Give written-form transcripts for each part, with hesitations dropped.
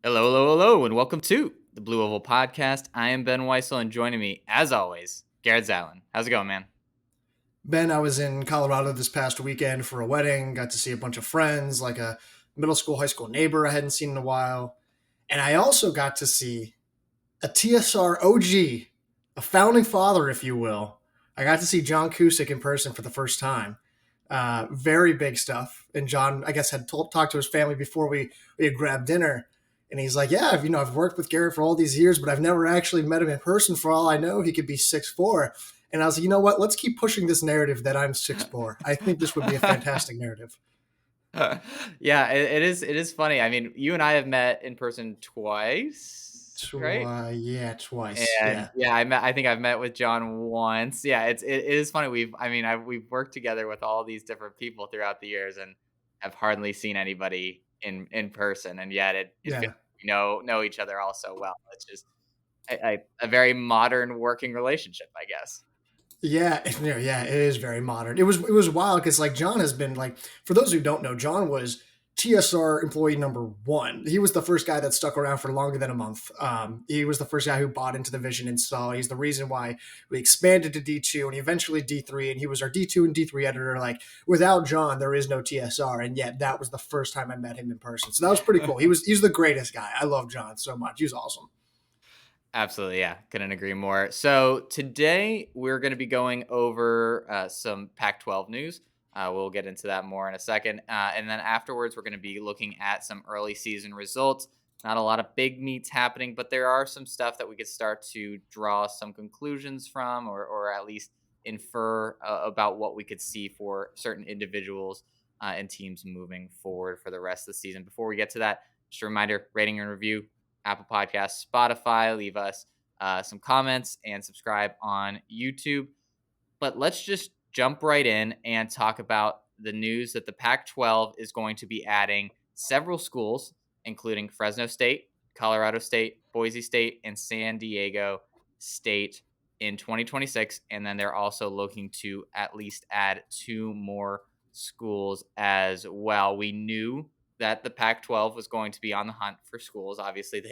Hello, hello, hello, and welcome to the Blue Oval Podcast. I am Ben Weissel, and joining me, as always, Garrett Zalin. How's it going, man? Ben, I was in Colorado this past weekend for a wedding, got to see a bunch of friends, like a middle school, high school neighbor I hadn't seen in a while. And I also got to see a TSR OG, a founding father, if you will. I got to see John Cusick in person for the first time. Very big stuff. And John, I guess, had talked to his family before we had grabbed dinner. And he's like, yeah, I've worked with Garrett for all these years, but I've never actually met him in person. For all I know, he could be 6'4". And I was like, you know what? Let's keep pushing this narrative that I'm 6'4". I think this would be a fantastic narrative. Yeah, it is funny. I mean, you and I have met in person twice, right? Yeah, twice. And Yeah. yeah, I think I've met with John once. Yeah, it is funny. We've worked together with all these different people throughout the years, and have hardly seen anybody in person. And yet it feels Yeah. like we know each other all so well. It's just a very modern working relationship, I guess. Yeah, yeah, it is very modern. It was wild because like John has been like, for those who don't know, John was TSR employee number one. He was the first guy that stuck around for longer than a month. He was the first guy who bought into the vision and saw. He's the reason why we expanded to D2 and eventually D3, and he was our D2 and D3 editor. Like without John, there is no TSR, and yet that was the first time I met him in person. So that was pretty cool. He's the greatest guy. I love John so much. He's awesome. Absolutely, yeah. Couldn't agree more. So today we're going to be going over some Pac-12 news. We'll get into that more in a second, and then afterwards we're going to be looking at some early season results. Not a lot of big meets happening, but there are some stuff that we could start to draw some conclusions from, or at least infer about what we could see for certain individuals and teams moving forward for the rest of the season. Before we get to that, just a reminder: rating and review. Apple Podcasts, Spotify. Leave us some comments and subscribe on YouTube. But let's just jump right in and talk about the news that the Pac 12 is going to be adding several schools, including Fresno State, Colorado State, Boise State, and San Diego State in 2026. And then they're also looking to at least add two more schools as well. We knew that the Pac-12 was going to be on the hunt for schools. Obviously,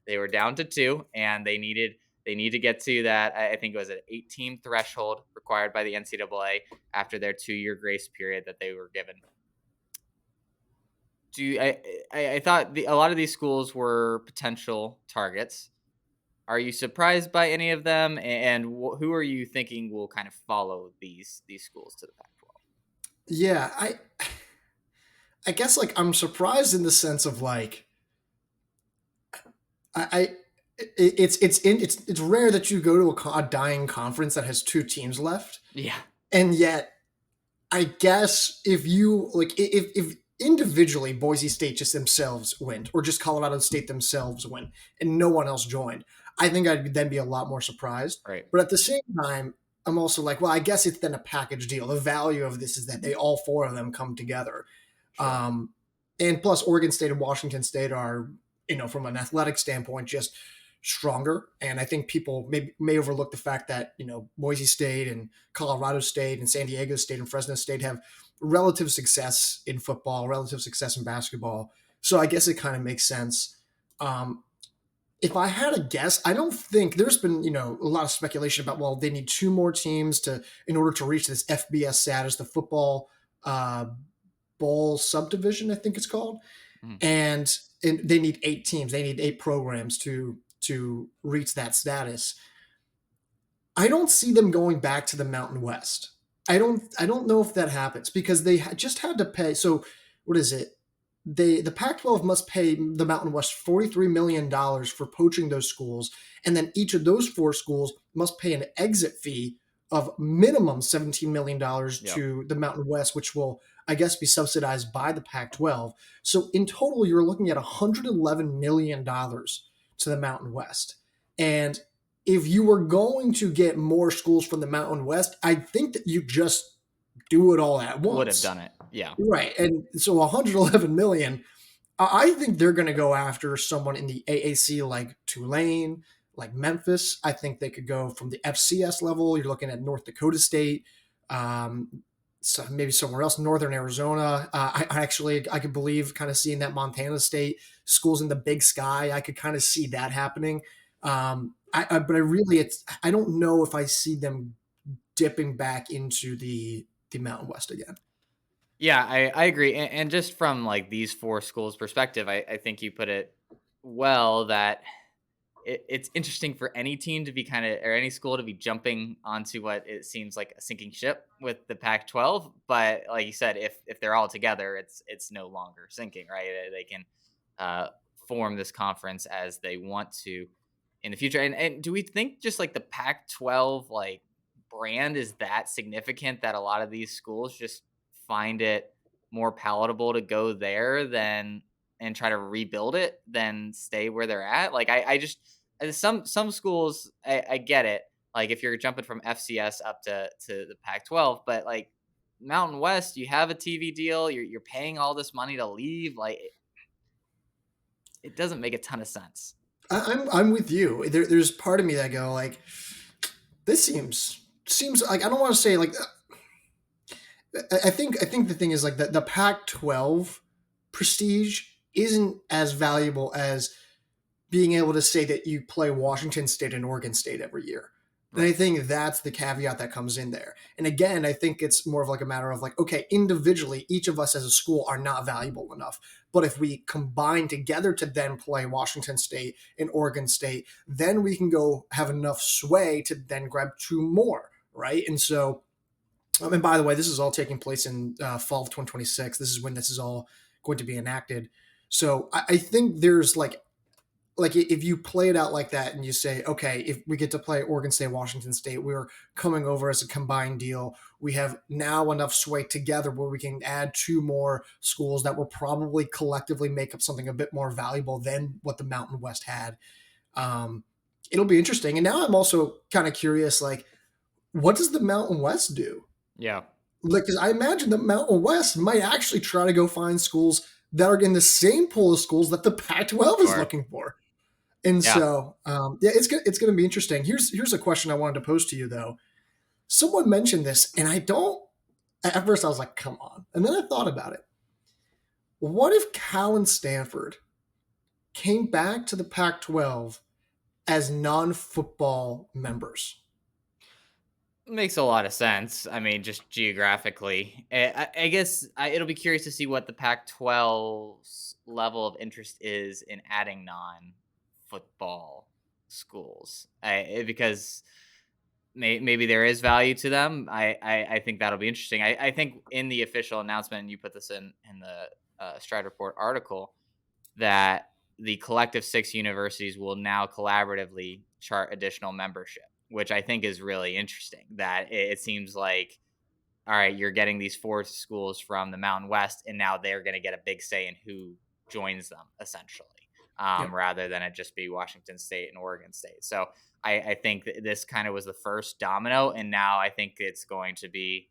they were down to two, and they need to get to that. I think it was an 8-team threshold required by the NCAA after their 2-year grace period that they were given. I thought a lot of these schools were potential targets. Are you surprised by any of them? And who are you thinking will kind of follow these schools to the Pac-12? Yeah, I guess like I'm surprised in the sense of like I it's rare that you go to a dying conference that has two teams left, Yeah, and yet I guess if you like if individually Boise State just themselves went, or just Colorado State themselves went, and no one else joined, I think I'd then be a lot more surprised. right. But at the same time, I'm also like, well, I guess it's then a package deal. The value of this is that they all four of them come together. Sure. Um, and plus, Oregon State and Washington State are, from an athletic standpoint, just stronger. And I think people may overlook the fact that Boise State and Colorado State and San Diego State and Fresno State have relative success in football, relative success in basketball. So I guess it kind of makes sense. Um, if I had a guess, I don't think there's been a lot of speculation about, well, they need two more teams to in order to reach this FBS status, the football uh, bowl subdivision, I think it's called, Mhm. and they need 8 teams, they need 8 programs to reach that status. I don't see them going back to the Mountain West. I don't know if that happens because they just had to pay. So what is it? The Pac-12 must pay the Mountain West $43 million for poaching those schools, and then each of those four schools must pay an exit fee of minimum $17 million Yep. to the Mountain West, which will, I guess, be subsidized by the Pac-12. So in total, you're looking at $111 million to the Mountain West. And if you were going to get more schools from the Mountain West, I think that you just do it all at Would have once. done it. Yeah. Right. And so 111 million, I think they're going to go after someone in the AAC like Tulane, like Memphis. I think they could go from the FCS level. You're looking at North Dakota State. so maybe somewhere else, Northern Arizona. I could believe kind of seeing that Montana State schools in the Big Sky. I could kind of see that happening. But I really, I don't know if I see them dipping back into the Mountain West again. Yeah, I agree. And just from like these four schools' perspective, I think you put it well that it's interesting for any team to be kind of or any school to be jumping onto what it seems like a sinking ship with the Pac-12. But like you said, if they're all together, it's no longer sinking, right? They can uh, form this conference as they want to in the future. And do we think just like the Pac-12 like brand is that significant that a lot of these schools just find it more palatable to go there than and try to rebuild it than stay where they're at? Like I just some schools I get it. Like if you're jumping from FCS up to the Pac-12, but like Mountain West, you have a TV deal. You're paying all this money to leave. Like it doesn't make a ton of sense. I'm with you. There's part of me that go like, this seems like, I don't want to say like, I think the thing is like the Pac-12 prestige isn't as valuable as being able to say that you play Washington State and Oregon State every year. And I Right. think that's the caveat that comes in there. And again, I think it's more of like a matter of like, okay, individually, each of us as a school are not valuable enough. But if we combine together to then play Washington State and Oregon State, then we can go have enough sway to then grab two more, right? And so, and by the way, this is all taking place in fall of 2026. This is when this is all going to be enacted. So I think there's like if you play it out like that and you say, okay, if we get to play Oregon State, Washington State, we're coming over as a combined deal. We have now enough sway together where we can add two more schools that will probably collectively make up something a bit more valuable than what the Mountain West had. Um, it'll be interesting. And now I'm also kind of curious, like, what does the Mountain West do? Yeah. Like, because I imagine the Mountain West might actually try to go find schools that are in the same pool of schools that the Pac-12 is Sure. looking for. And Yeah. so, yeah, it's gonna be interesting. Here's a question I wanted to pose to you though. Someone mentioned this, and I don't. At first, I was like, "Come on," and then I thought about it. What if Cal and Stanford came back to the Pac-12 as non-football members? Makes a lot of sense. I mean, just geographically. I guess it'll be curious to see what the Pac-12's level of interest is in adding non-football schools. Because maybe there is value to them. I think that'll be interesting. I think in the official announcement, and you put this in the Stride Report article, that the collective six universities will now collaboratively chart additional membership, which I think is really interesting. That it seems like, all right, you're getting these four schools from the Mountain West, and now they're going to get a big say in who joins them, essentially, Yep. rather than it just be Washington State and Oregon State. So I think that this kind of was the first domino, and now I think it's going to be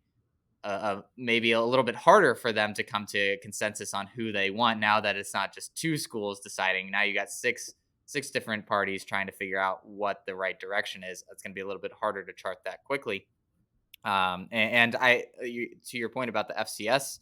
maybe a little bit harder for them to come to consensus on who they want now that it's not just two schools deciding. Now you got six different parties trying to figure out what the right direction is. It's going to be a little bit harder to chart that quickly. To your point about the FCS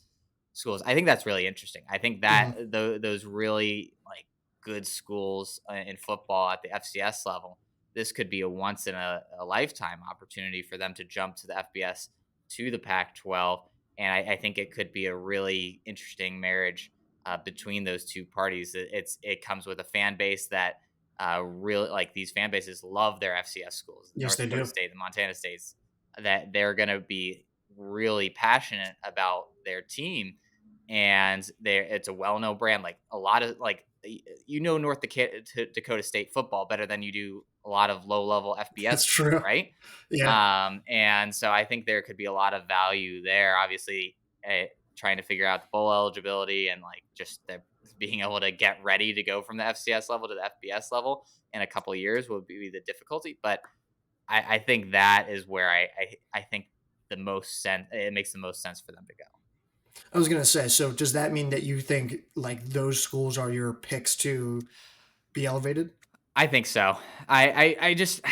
schools, I think that's really interesting. I think Mhm. that those really like good schools in football at the FCS level, this could be a once in a lifetime opportunity for them to jump to the FBS to the Pac-12, and I think it could be a really interesting marriage between those two parties. It comes with a fan base that really like these fan bases love their FCS schools, Yes, North they Dakota do. State, the Montana States, that they're going to be really passionate about their team, and it's a well-known brand. Like a lot of like North Dakota State football better than you do a lot of low-level That's FBS teams, true. right? Yeah. And so I think there could be a lot of value there. Obviously, trying to figure out the bowl eligibility and like just the being able to get ready to go from the FCS level to the FBS level in a couple of years will be the difficulty. But I think that is where I think the most sense. It makes the most sense for them to go. I was gonna say. So does that mean that you think like those schools are your picks to be elevated? I think so. I just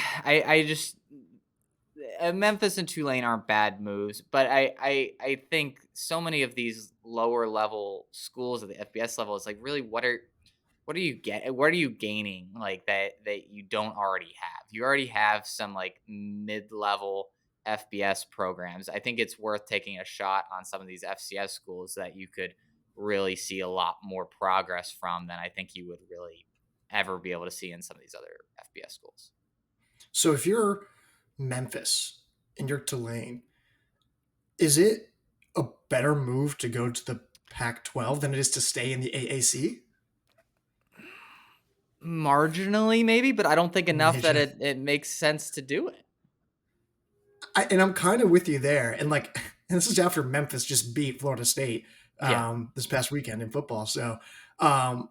Memphis and Tulane aren't bad moves, but I think so many of these lower level schools at the FBS level is like, really, what are you gaining, like, that you don't already have? You already have some, like, mid-level FBS programs. I think it's worth taking a shot on some of these FCS schools that you could really see a lot more progress from than I think you would really ever be able to see in some of these other FBS schools. So if you're Memphis and you're Tulane, is it a better move to go to the Pac-12 than it is to stay in the AAC? Marginally, maybe, but I don't think enough that Imagine. it makes sense to do it. And I'm kind of with you there. And like, and this is after Memphis just beat Florida State Yeah. this past weekend in football. So, um,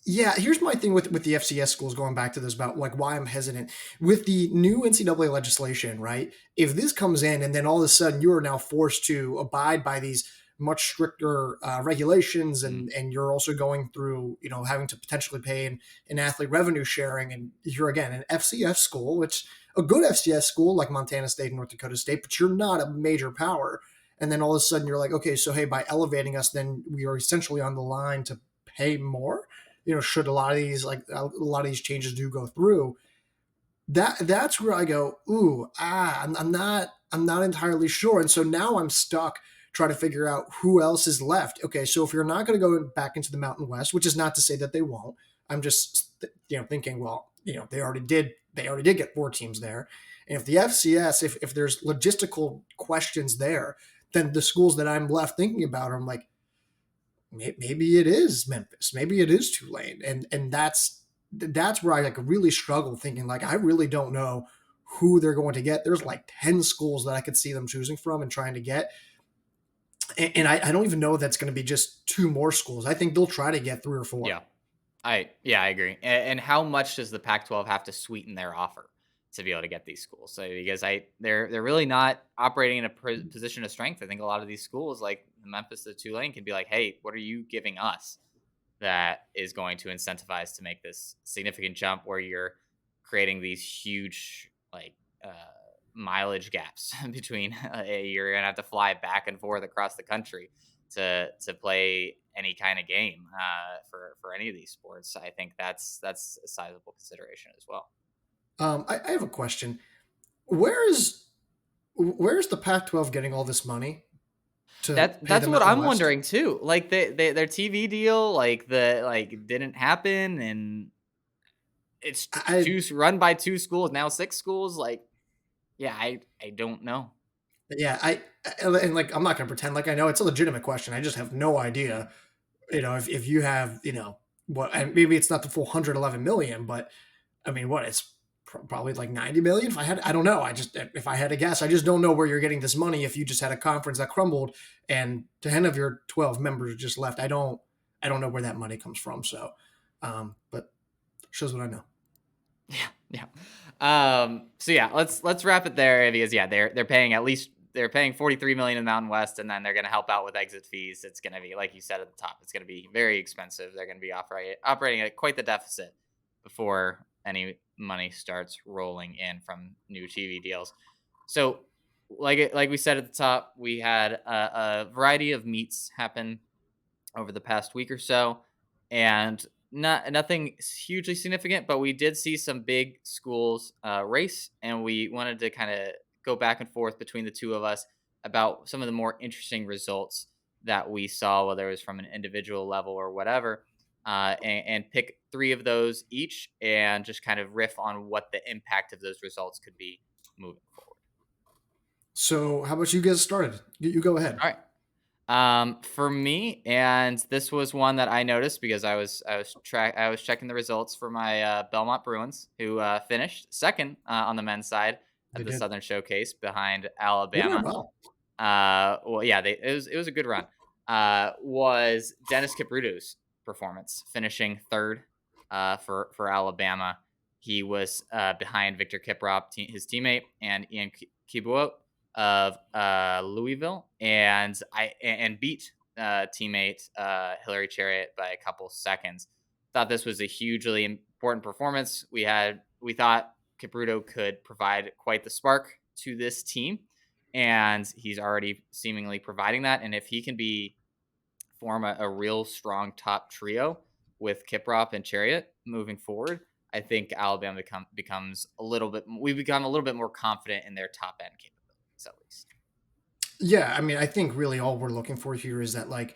yeah, here's my thing with the FCS schools. Going back to this about like why I'm hesitant with the new NCAA legislation, right? If this comes in and then all of a sudden you are now forced to abide by these much stricter regulations, Mhm. and you're also going through having to potentially pay an athlete revenue sharing, and you're again an FCS school, which a good FCS school like Montana State and North Dakota State, but you're not a major power. And then all of a sudden you're like, okay, so hey, by elevating us, then we are essentially on the line to pay more. Should a lot of these changes do go through, that's where I go, ooh, I'm not entirely sure. And so now I'm stuck trying to figure out who else is left. Okay, so if you're not going to go back into the Mountain West, which is not to say that they won't, I'm just thinking, well, they already did get 4 teams there. And if the FCS, if there's logistical questions there, then the schools that I'm left thinking about are, I'm like, maybe it is Memphis, maybe it is Tulane, and that's where I like really struggle, thinking like I really don't know who they're going to get. There's like 10 schools that I could see them choosing from and trying to get, and I don't even know if that's going to be just 2 more schools. I think they'll try to get 3 or 4. Yeah. I agree. And how much does the Pac-12 have to sweeten their offer to be able to get these schools? So because they're really not operating in a position of strength. I think a lot of these schools, like Memphis to Tulane, can be like, hey, what are you giving us that is going to incentivize to make this significant jump where you're creating these huge, like, uh, mileage gaps between, you're gonna have to fly back and forth across the country to play any kind of game, for any of these sports. I think that's a sizable consideration as well. I have a question. Where is the Pac-12 getting all this money to pay That's the what Mountain I'm West? wondering too. Like, their TV deal, like, didn't happen, and it's I run by 2 schools now, 6 schools. Like, yeah, I don't know. Yeah, and like I'm not going to pretend like I know. It's a legitimate question. I just have no idea. If you have, what, and maybe it's not the full 111 million, but I mean, what, it's probably like 90 million. If I don't know. If I had to guess, I just don't know where you're getting this money. If you just had a conference that crumbled and 10 of your 12 members just left, I don't know where that money comes from. So, but shows what I know. Yeah, yeah. So yeah, let's wrap it there because yeah, they're paying 43 million in the Mountain West, and then they're going to help out with exit fees. It's going to be, like you said at the top, it's going to be very expensive. They're going to be operating at quite the deficit before any money starts rolling in from new TV deals. So, like we said at the top, we had a variety of meets happen over the past week or so, and nothing hugely significant, but we did see some big schools race, and we wanted to kind of go back and forth between the two of us about some of the more interesting results that we saw, whether it was from an individual level or whatever, and pick 3 of those each, and just kind of riff on what the impact of those results could be moving forward. So, how about you get started? You go ahead. All right. For me, and this was one that I noticed because I was checking the results for my Belmont Bruins, who finished second on the men's side They at the did. Southern Showcase behind They did Alabama. well. Well, yeah, it was a good run. Was Dennis Kipruto's performance, finishing third for Alabama. He was behind Victor Kiprop, his teammate, and Ian Kibuo of Louisville, and beat teammate Hillary Chariot by a couple seconds. Thought this was a hugely important performance. We thought Kipruto could provide quite the spark to this team, and he's already seemingly providing that. And if he can be form a real strong top trio with Kiprop and Chariot moving forward, I think Alabama becomes a little bit. We become a little bit more confident in their top end capabilities, at least. Yeah, I mean, I think really all we're looking for here is that like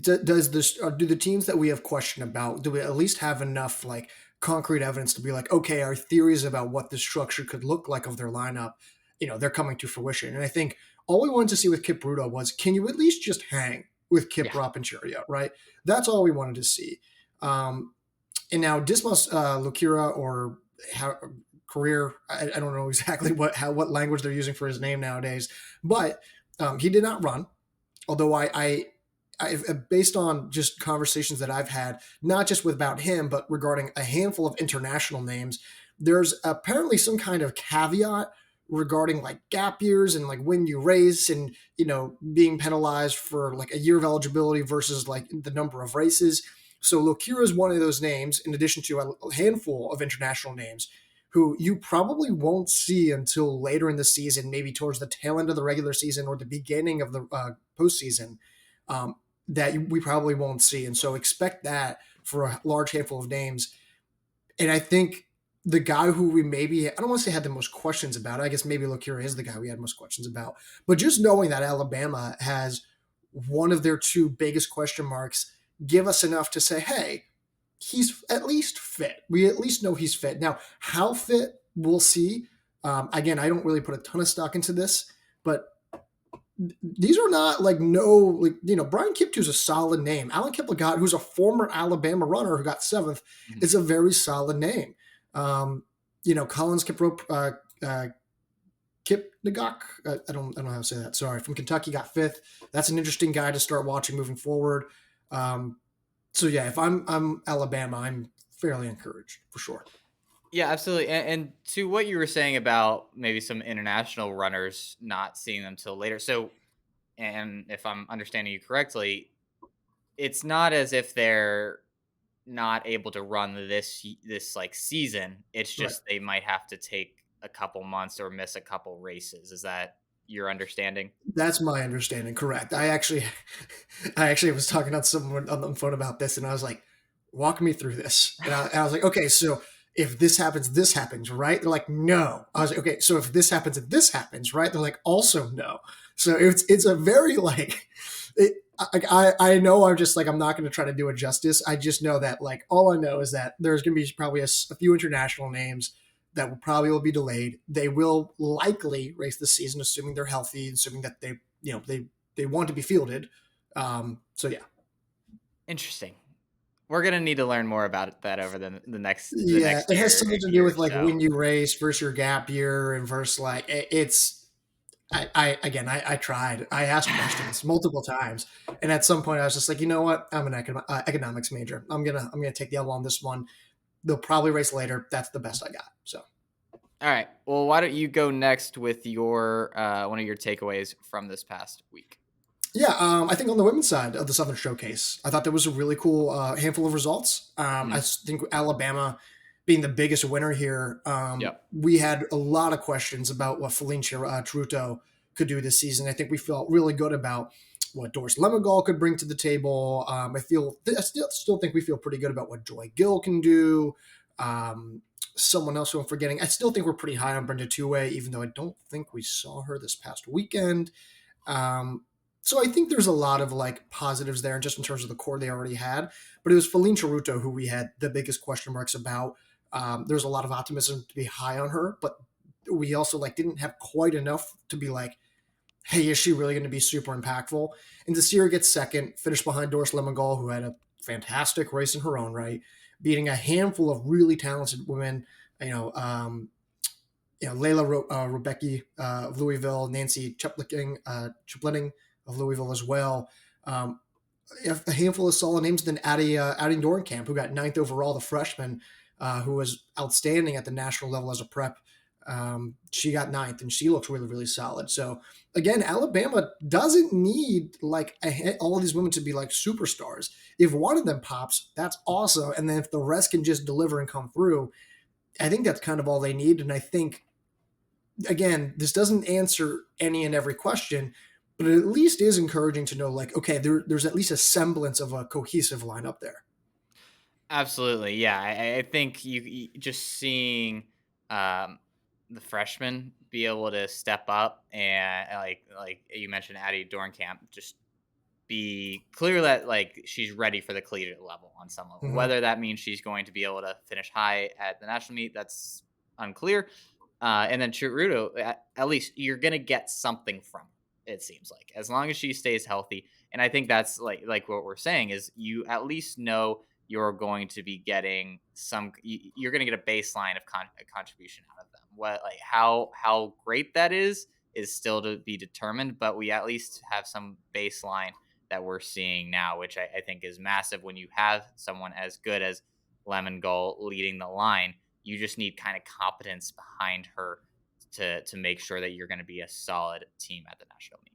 does this do the teams that we have question about, do we at least have enough like concrete evidence to be like, okay, our theories about what the structure could look like of their lineup, they're coming to fruition. And I think all we wanted to see with Kipruto was, can you at least just hang with Kip, Yeah. Rop, and Cheruto, right? That's all we wanted to see. And now Dismas Lukira, or how, career, I don't know exactly what language they're using for his name nowadays, but he did not run. Although I based on just conversations that I've had, not just about him, but regarding a handful of international names, there's apparently some kind of caveat regarding like gap years and like when you race and being penalized for like a year of eligibility versus like the number of races. So Lokira is one of those names, in addition to a handful of international names who you probably won't see until later in the season, maybe towards the tail end of the regular season or the beginning of the postseason. That we probably won't see. And so expect that for a large handful of names. And I think the guy who we maybe, I don't want to say had the most questions about, I guess maybe Lokira is the guy we had most questions about. But just knowing that Alabama has one of their two biggest question marks give us enough to say, hey, he's at least fit. We at least know he's fit. Now, how fit, we'll see. Again, I don't really put a ton of stock into this, but these are not like Brian Kipto is a solid name. Alan Kiplagat, who's a former Alabama runner who got 7th, Mhm. is a very solid name. Collins Kipnagok, I don't know how to say that. Sorry, from Kentucky, got 5th. That's an interesting guy to start watching moving forward. So yeah, if I'm Alabama, I'm fairly encouraged for sure. Yeah, absolutely. And to what you were saying about maybe some international runners not seeing them till later. So, and if I'm understanding you correctly, it's not as if they're not able to run this like season. It's Right. just they might have to take a couple months or miss a couple races. Is that your understanding? That's my understanding. Correct. I actually was talking to someone on the phone about this, and I was like, "Walk me through this." And I was like, "Okay, so if this happens, right?" They're like, "No." I was like, "Okay, so if this happens and this happens, right?" They're like, "Also no." So it's a very like, I know I'm just like I'm not going to try to do it justice. I just know that like all I know is that there's going to be probably a few international names that will be delayed. They will likely race this season, assuming they're healthy, assuming that they want to be fielded. So yeah, Interesting. We're gonna need to learn more about that over the yeah, next it has something to do year or with like so. when you race versus your gap year and versus like it's. I tried. I asked questions multiple times, and at some point I was just like, you know what? I'm an economics major. I'm gonna take the L on this one. They'll probably race later. That's the best I got. So. All right. Well, why don't you go next with your one of your takeaways from this past week? Yeah, I think on the women's side of the Southern Showcase, I thought there was a really cool handful of results. I Mhm. think Alabama being the biggest winner here, Yep. we had a lot of questions about what Feline Cheruto could do this season. I think we felt really good about what Doris Lemongal could bring to the table. I still think we feel pretty good about what Joy Gill can do. Someone else who I'm forgetting. I still think we're pretty high on Brenda Two Way, even though I don't think we saw her this past weekend. Um, so I think there's a lot of like positives there, just in terms of the core they already had. But it was Feline Cheruto who we had the biggest question marks about. There's a lot of optimism to be high on her, but we also like didn't have quite enough to be like, hey, is she really going to be super impactful? And to see her get second, finish behind Doris Lemongol, who had a fantastic race in her own right, beating a handful of really talented women. You know, um, Layla Rebecki of Louisville, Nancy Chuplening of Louisville as well. Um, a handful of solid names. Then adding Dorenkamp, who got 9th overall, the freshman, who was outstanding at the national level as a prep. She got 9th, and she looks really, really solid. So again, Alabama doesn't need like all of these women to be like superstars. If one of them pops, that's awesome. And then if the rest can just deliver and come through, I think that's kind of all they need. And I think, again, this doesn't answer any and every question, but it at least is encouraging to know, like, okay, there's at least a semblance of a cohesive lineup there. Absolutely, yeah. I think you just seeing um, the freshmen be able to step up and like you mentioned, Addie Dorenkamp, just be clear that like she's ready for the collegiate level on some level. Hmm. Whether that means she's going to be able to finish high at the national meet, that's unclear. And then Cheruto, at least you're gonna get something from her, it seems like, as long as she stays healthy. And I think that's like what we're saying is you at least know you're going to be getting some. You're going to get a baseline of a contribution out of them. What like how great that is still to be determined, but we at least have some baseline that we're seeing now, which I think is massive when you have someone as good as Lemon Gull leading the line. You just need kind of competence behind her to make sure that you're going to be a solid team at the national meet.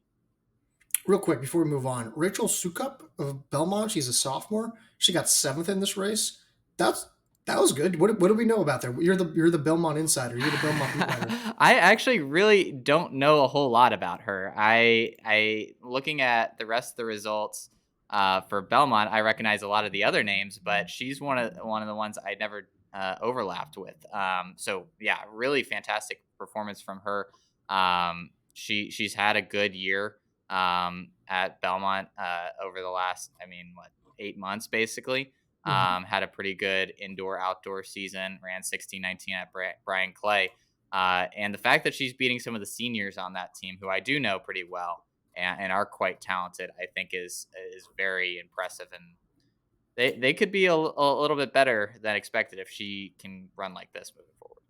Real quick before we move on, Rachel Sukup of Belmont, she's a sophomore. She got seventh in this race. That's that was good. What do we know about that? You're the Belmont insider. You're the Belmont beat writer. I actually really don't know a whole lot about her. I looking at the rest of the results for Belmont, I recognize a lot of the other names, but she's one of the ones I never overlapped with. So yeah, really fantastic performance from her. She's had a good year at Belmont over the last, I mean, what, 8 months basically. Mhm. Had a pretty good indoor outdoor season, ran 16-19 at Brian Clay. And the fact that she's beating some of the seniors on that team, who I do know pretty well and are quite talented, I think is very impressive. And they could be a little bit better than expected if she can run like this moving forward.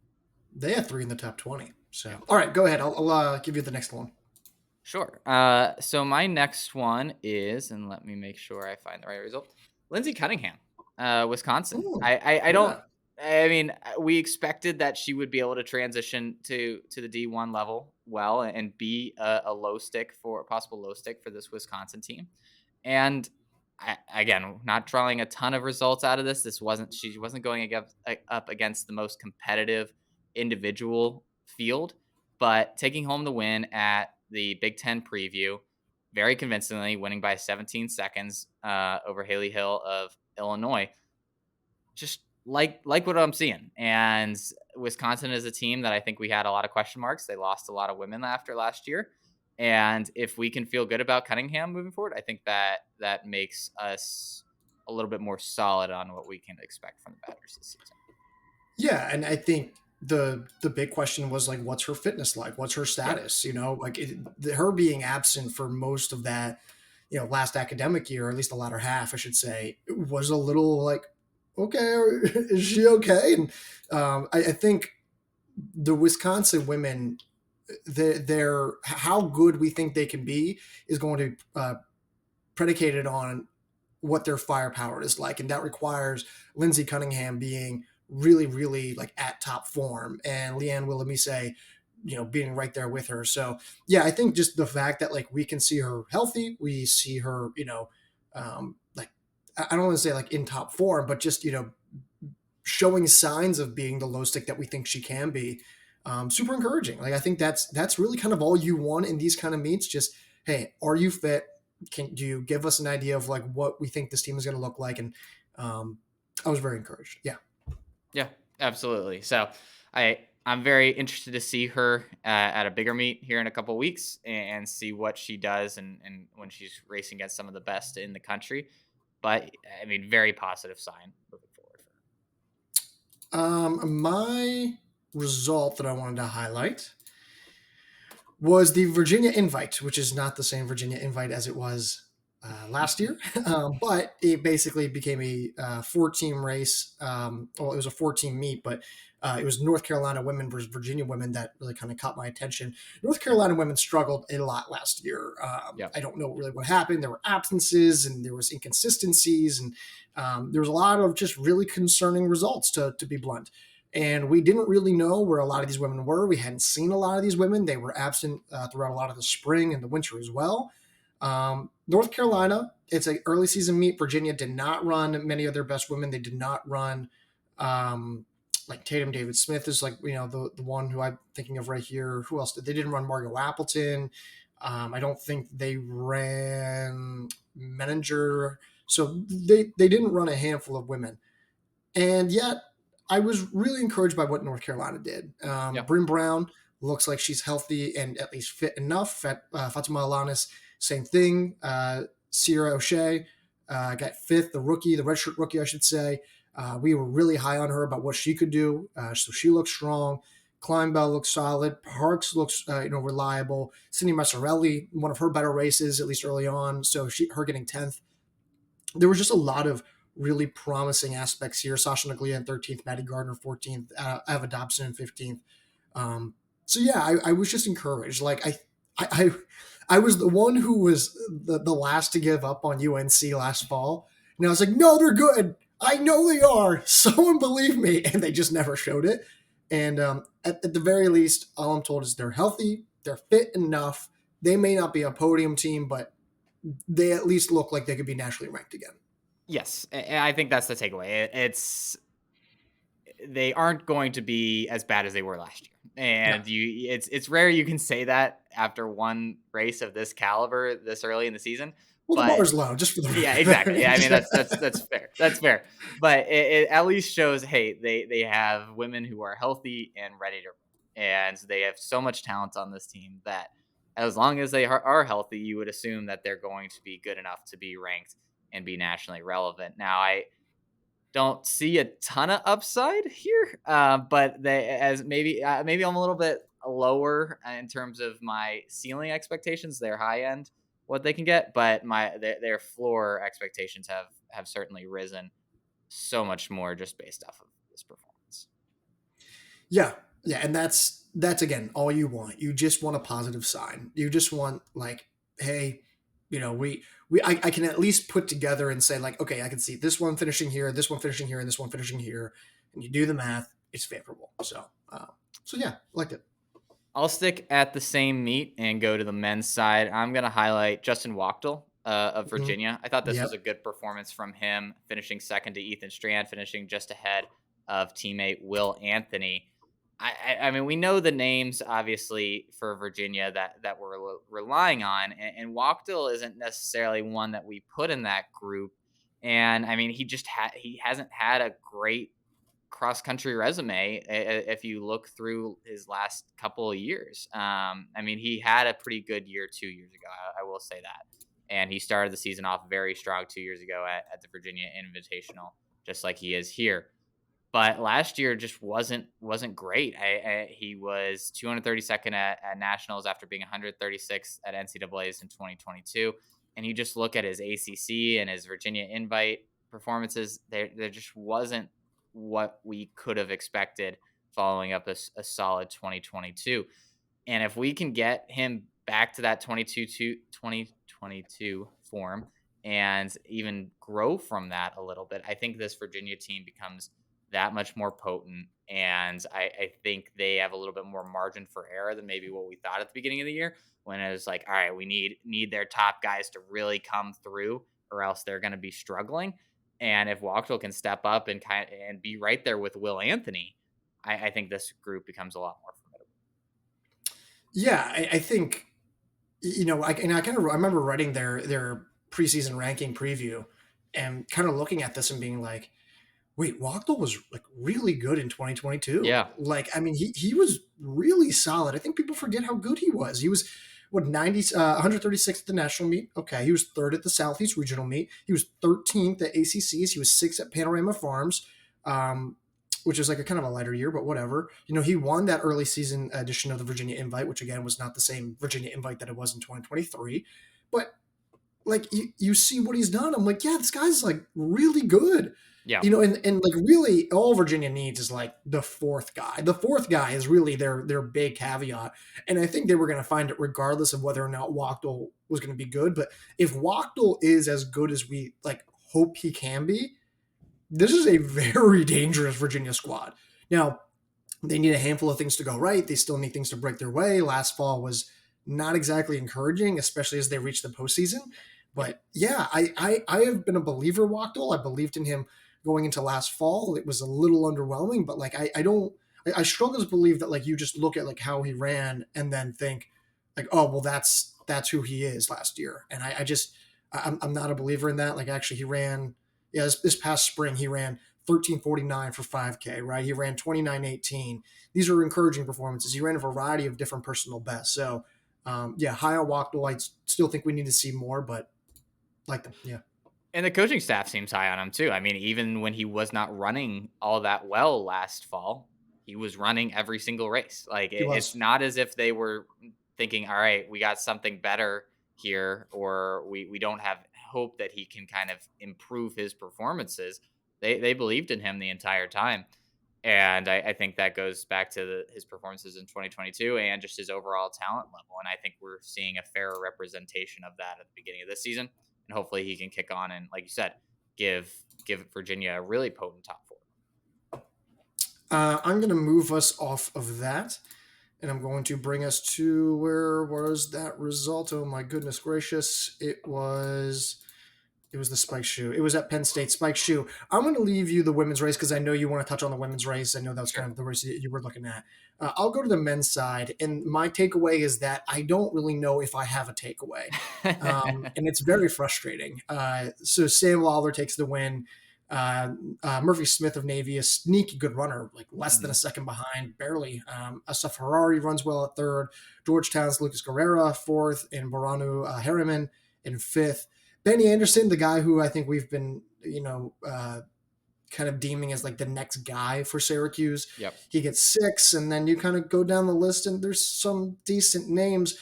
They had three in the top 20. Yeah. So, all right, go ahead. I'll give you the next one. Sure. So my next one is, and let me make sure I find the right result. Lindsay Cunningham, Wisconsin. Oh, I don't. yeah. I mean, we expected that she would be able to transition to the D1 level well and be a low stick for a possible low stick for this Wisconsin team. And again, not drawing a ton of results out of this. She wasn't going up against the most competitive individual field, but taking home the win at the Big Ten preview very convincingly, winning by 17 seconds over Haley Hill of Illinois. Just like what I'm seeing. And Wisconsin is a team that I think we had a lot of question marks. They lost a lot of women after last year. And if we can feel good about Cunningham moving forward, I think that makes us a little bit more solid on what we can expect from the Badgers this season. Yeah, and I think the big question was like, what's her fitness like? What's her Yeah. status? Like her being absent for most of that, last academic year, or at least the latter half, I should say, was a little like, okay, is she okay? And I think the Wisconsin women, they're how good we think they can be is going to predicated on what their firepower is like, and that requires Lindsay Cunningham being really, really like at top form, and Leanne Willimise, being right there with her. So yeah, I think just the fact that like we can see her healthy, we see her, like I don't want to say like in top form, but just showing signs of being the low stick that we think she can be. Super encouraging. Like I think that's really kind of all you want in these kind of meets. Just hey, are you fit? Do you give us an idea of like what we think this team is going to look like? And I was very encouraged. Yeah. Yeah, absolutely. So I'm very interested to see her at a bigger meet here in a couple weeks and see what she does and when she's racing against some of the best in the country. But I mean, very positive sign moving forward for her. My result that I wanted to highlight was the Virginia Invite, which is not the same Virginia Invite as it was last year, but it basically became a 4-team race. Well, it was a 4-team meet, but it was North Carolina women versus Virginia women that really kind of caught my attention. North Carolina women struggled a lot last year. Yep. I don't know really what happened. There were absences and there was inconsistencies, and there was a lot of just really concerning results, to be blunt. And we didn't really know where a lot of these women were. We hadn't seen a lot of these women. They were absent throughout a lot of the spring and the winter as well. North Carolina, it's an early season meet. Virginia did not run many of their best women. They did not run like Tatum David Smith is like, the one who I'm thinking of right here. Who else they didn't run Margot Appleton. I don't think they ran Menninger. So they didn't run a handful of women. And yet, I was really encouraged by what North Carolina did. Yeah. Bryn Brown looks like she's healthy and at least fit enough. Fatima Alanis, same thing. Sierra O'Shea got fifth, the redshirt rookie, I should say. We were really high on her about what she could do. So she looks strong. Kleinbell looks solid. Parks looks reliable. Cindy Massarelli, one of her better races, at least early on. So her getting 10th. There was just a lot of really promising aspects here. Sasha Naglia in 13th, Maddie Gardner 14th, Ava Dobson in 15th. So yeah, I was just encouraged. Like I was the one who was the last to give up on UNC last fall, and I was like, no, they're good. I know they are. Someone believe me, and they just never showed it. And at the very least, all I'm told is they're healthy, they're fit enough. They may not be a podium team, but they at least look like they could be nationally ranked again. Yes, and I think that's the takeaway. They aren't going to be as bad as they were last year. No. And it's rare you can say that after one race of this caliber this early in the season. Well, the But bar's low, just for the yeah, exactly. Yeah, I mean that's fair. That's fair. But it at least shows, hey, they have women who are healthy and ready to run. And they have so much talent on this team that as long as they are healthy, you would assume that they're going to be good enough to be ranked and be nationally relevant. Now, I don't see a ton of upside here, but maybe I'm a little bit lower in terms of my ceiling expectations. Their high end, what they can get, but their floor expectations have certainly risen so much more just based off of this performance. Yeah, yeah, and that's again all you want. You just want a positive sign. You just want like, hey, I can at least put together and say like, okay, I can see this one finishing here, this one finishing here, and this one finishing here, and you do the math, it's favorable. So yeah, liked it. I'll stick at the same meet and go to the men's side. I'm going to highlight Justin Wachtel of Virginia. I thought this was a good performance from him, finishing second to Ethan Strand, finishing just ahead of teammate Will Anthony. I mean, we know the names, obviously, for Virginia that we're relying on, and Wachtel isn't necessarily one that we put in that group. And, I mean, he hasn't had a great cross-country resume if you look through his last couple of years. I mean, he had a pretty good year 2 years ago, I will say that. And he started the season off very strong 2 years ago at the Virginia Invitational, just like he is here. But last year just wasn't great. He was 232nd at nationals after being 136th at NCAA's in 2022. And you just look at his ACC and his Virginia Invite performances, there just wasn't what we could have expected following up a solid 2022. And if we can get him back to that 2022 form and even grow from that a little bit, I think this Virginia team becomes that much more potent. And I think they have a little bit more margin for error than maybe what we thought at the beginning of the year, when it was like, all right, we need their top guys to really come through or else they're going to be struggling. And if Wachtel can step up and be right there with Will Anthony, I think this group becomes a lot more formidable. Yeah, I think, I remember writing their preseason ranking preview and kind of looking at this and being like, wait, Wachtel was like really good in 2022. Yeah. Like, I mean, he was really solid. I think people forget how good he was. He was 136th at the national meet. Okay. He was third at the Southeast regional meet. He was 13th at ACCs. He was sixth at Panorama Farms, which is like a kind of a lighter year, but whatever. He won that early season edition of the Virginia Invite, which again was not the same Virginia Invite that it was in 2023. But like you see what he's done. I'm like, yeah, this guy's like really good. Yeah. And like really all Virginia needs is like the fourth guy. The fourth guy is really their big caveat. And I think they were going to find it regardless of whether or not Wachtel was going to be good. But if Wachtel is as good as we like hope he can be, this is a very dangerous Virginia squad. Now, they need a handful of things to go right. They still need things to break their way. Last fall was not exactly encouraging, especially as they reached the postseason. But yeah, I have been a believer in Wachtel. I believed in him going into last fall, it was a little underwhelming. But like I struggle to believe that like you just look at like how he ran and then think like, oh well, that's who he is last year. And I'm not a believer in that. Like actually, he ran this past spring he ran 13:49 for 5K, right? He ran 29:18. These are encouraging performances. He ran a variety of different personal bests. So yeah, high on Wachtel. I still think we need to see more, but like them, yeah. And the coaching staff seems high on him too. I mean, even when he was not running all that well last fall, he was running every single race. Like He it's was. not as if they were thinking, "All right, we got something better here," or we don't have hope that he can kind of improve his performances. They believed in him the entire time, and I think that goes back to his performances in 2022 and just his overall talent level. And I think we're seeing a fairer representation of that at the beginning of this season. And hopefully he can kick on and, like you said, give Virginia a really potent top four. I'm going to move us off of that, and I'm going to bring us to where was that result? Oh my goodness gracious! It was the spike shoe. It was at Penn State spike shoe. I'm going to leave you the women's race because I know you want to touch on the women's race. I know that was kind Sure. of the race that you were looking at. I'll go to the men's side, and my takeaway is that I don't really know if I have a takeaway, and it's very frustrating. So Sam Lawler takes the win. Murphy Smith of Navy, a sneaky good runner, like less than a Mhm. second behind, barely. Asaf Harari runs well at third. Georgetown's Lucas Guerrera fourth, and Boranu Harriman in fifth. Benny Anderson, the guy who I think we've been, kind of deeming as like the next guy for Syracuse, Yep. he gets six, and then you kind of go down the list, and there's some decent names.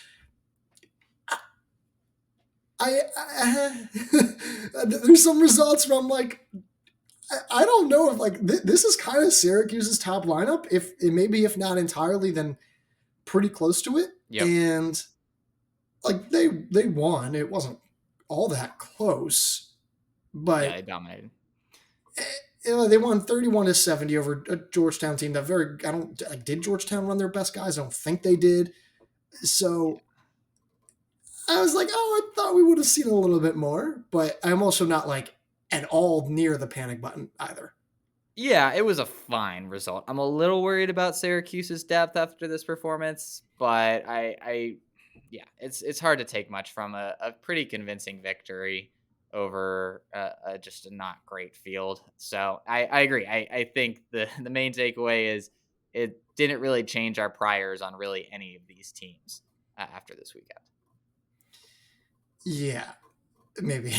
There's some results where I'm like, I don't know if like this is kind of Syracuse's top lineup. If maybe if not entirely, then pretty close to it. Yep. And like they won. It wasn't all that close, Yeah, but they dominated. they won 31-70 over a Georgetown team that very I don't like did Georgetown run their best guys? I don't think they did. So I was like, oh, I thought we would have seen a little bit more, but I'm also not like at all near the panic button either. Yeah, it was a fine result. I'm a little worried about Syracuse's depth after this performance, but yeah, it's hard to take much from a pretty convincing victory over just a not great field. So I agree. I think the main takeaway is it didn't really change our priors on really any of these teams after this weekend. Yeah, maybe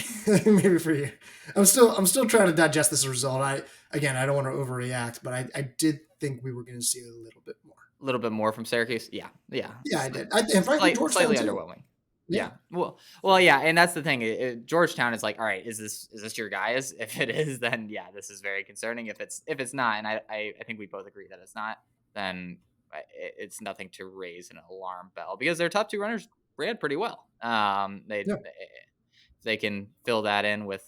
maybe for you. I'm still trying to digest this result. I don't want to overreact, but I did think we were going to see a little bit more. A little bit more from Syracuse. Yeah, yeah. Yeah, I did. And frankly, Georgetown Slightly too. underwhelming. Yeah. Yeah. Well, yeah, and that's the thing. Georgetown is like, all right, is this your guys? If it is, then yeah, this is very concerning. If it's not, and I think we both agree that it's not, then it's nothing to raise an alarm bell because their top two runners ran pretty well. Yeah. They can fill that in with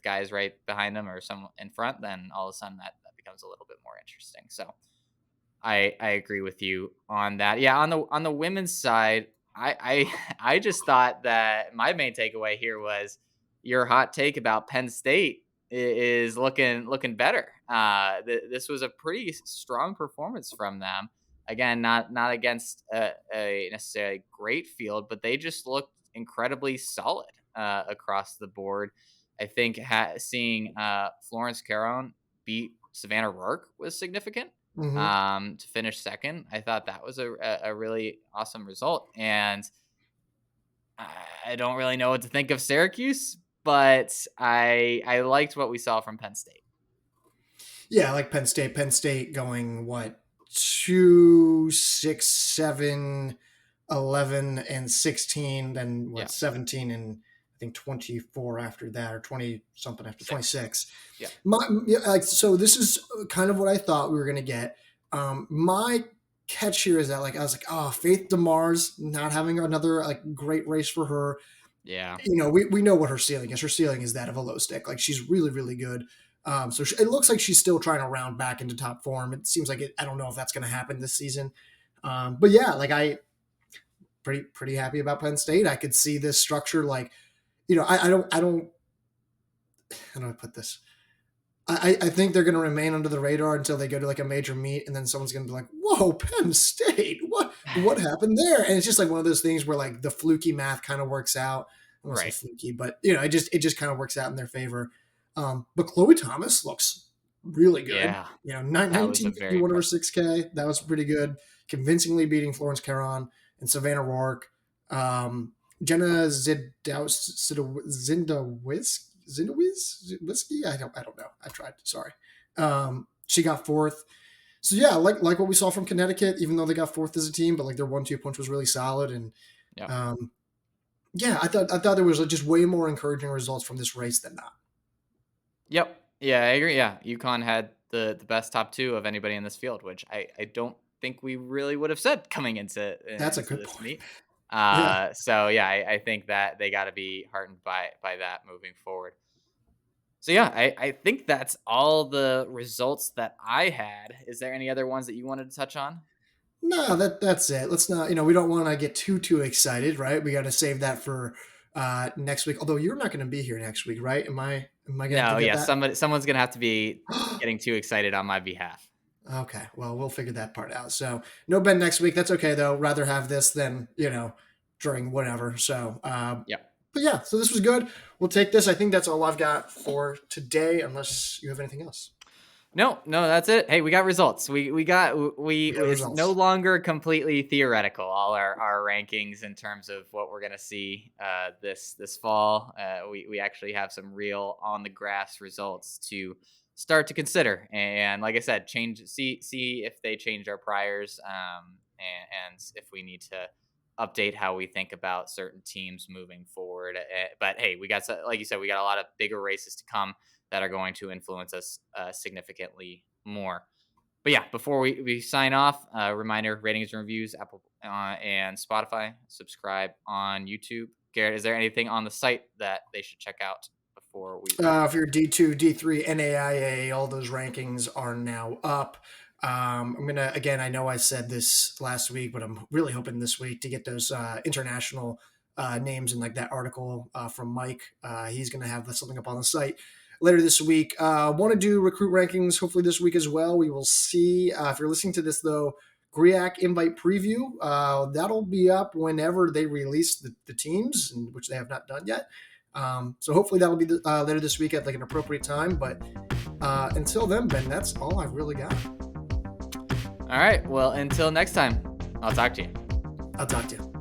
guys right behind them or some in front, then all of a sudden that becomes a little bit more interesting. So I agree with you on that. Yeah, on the women's side, I just thought that my main takeaway here was your hot take about Penn State is looking better. This was a pretty strong performance from them. Again, not against a necessarily great field, but they just looked incredibly solid across the board. I think seeing Florence Caron beat Savannah Rourke was significant Mm-hmm. to finish second. I thought that was a really awesome result. And I don't really know what to think of Syracuse, but I liked what we saw from Penn State. Yeah, I like Penn State. Penn State going what 2, 6, 7, 11, and 16, then Yeah, what 17 and I think 24 after that, or 20 something after 6. 26. Yeah, So this is kind of what I thought we were gonna get. My catch here is that like I was like, oh, Faith Demar's not having another like great race for her. yeah, We know what her ceiling is. Her ceiling is that of a low stick. Like she's really, really good. It looks like she's still trying to round back into top form. It seems like it. I don't know if that's going to happen this season. But yeah, like I pretty happy about Penn State. I could see this structure. Like I don't. How do I put this? I think they're going to remain under the radar until they go to like a major meet, and then someone's going to be like, "Whoa, Penn State! What happened there?" And it's just like one of those things where like the fluky math kind of works out. I won't say Right. fluky, but it just kind of works out in their favor. But Chloe Thomas looks really good. Yeah. That was a very 1951 over impressive. 6K. That was pretty good. Convincingly beating Florence Caron and Savannah Rourke. Jenna Zindowiski. I don't know. I tried. Sorry. She got fourth. So yeah, like what we saw from Connecticut, even though they got fourth as a team, but like their 1-2 punch was really solid. And Yeah. um, yeah, I thought there was just way more encouraging results from this race than not. Yep. Yeah, I agree. Yeah, UConn had the best top two of anybody in this field, which I don't think we really would have said coming That's a into good this point. meet. Yeah. So yeah, I think that they got to be heartened by that moving forward. So yeah, I think that's all the results that I had. Is there any other ones that you wanted to touch on? No, that's it. Let's not, we don't want to get too excited, right? We got to save that for next week. Although you're not going to be here next week, right? Am I going to have to No, get yeah, that? someone's gonna have to be getting too excited on my behalf. Okay, well, we'll figure that part out. So no Ben next week. That's okay though. Rather have this than during whatever. So, Yeah. but yeah, so this was good. We'll take this. I think that's all I've got for today, unless you have anything else. No, that's it. Hey, we got results. We got we We got it's no results. longer completely theoretical. All our rankings in terms of what we're gonna see this fall. We actually have some real on the grass results to start to consider. And like I said, see if they change our priors. And if we need to update how we think about certain teams moving forward. But hey, like you said, we got a lot of bigger races to come that are going to influence us significantly more. But yeah, before we sign off, reminder: ratings and reviews, Apple and Spotify. Subscribe on YouTube. Garrett, is there anything on the site that they should check out before we wrap If up? you're D2, D3, NAIA, all those rankings are now up. I'm gonna again. I know I said this last week, but I'm really hoping this week to get those international names in like that article from Mike. He's gonna have something up on the site later this week. Want to do recruit rankings hopefully this week as well. We will see. If you're listening to this though, GRIAC invite preview that'll be up whenever they release the teams, which they have not done yet. So hopefully that'll be later this week at like an appropriate time. But until then, Ben, that's all I've really got. All right. Well, until next time, I'll talk to you. I'll talk to you.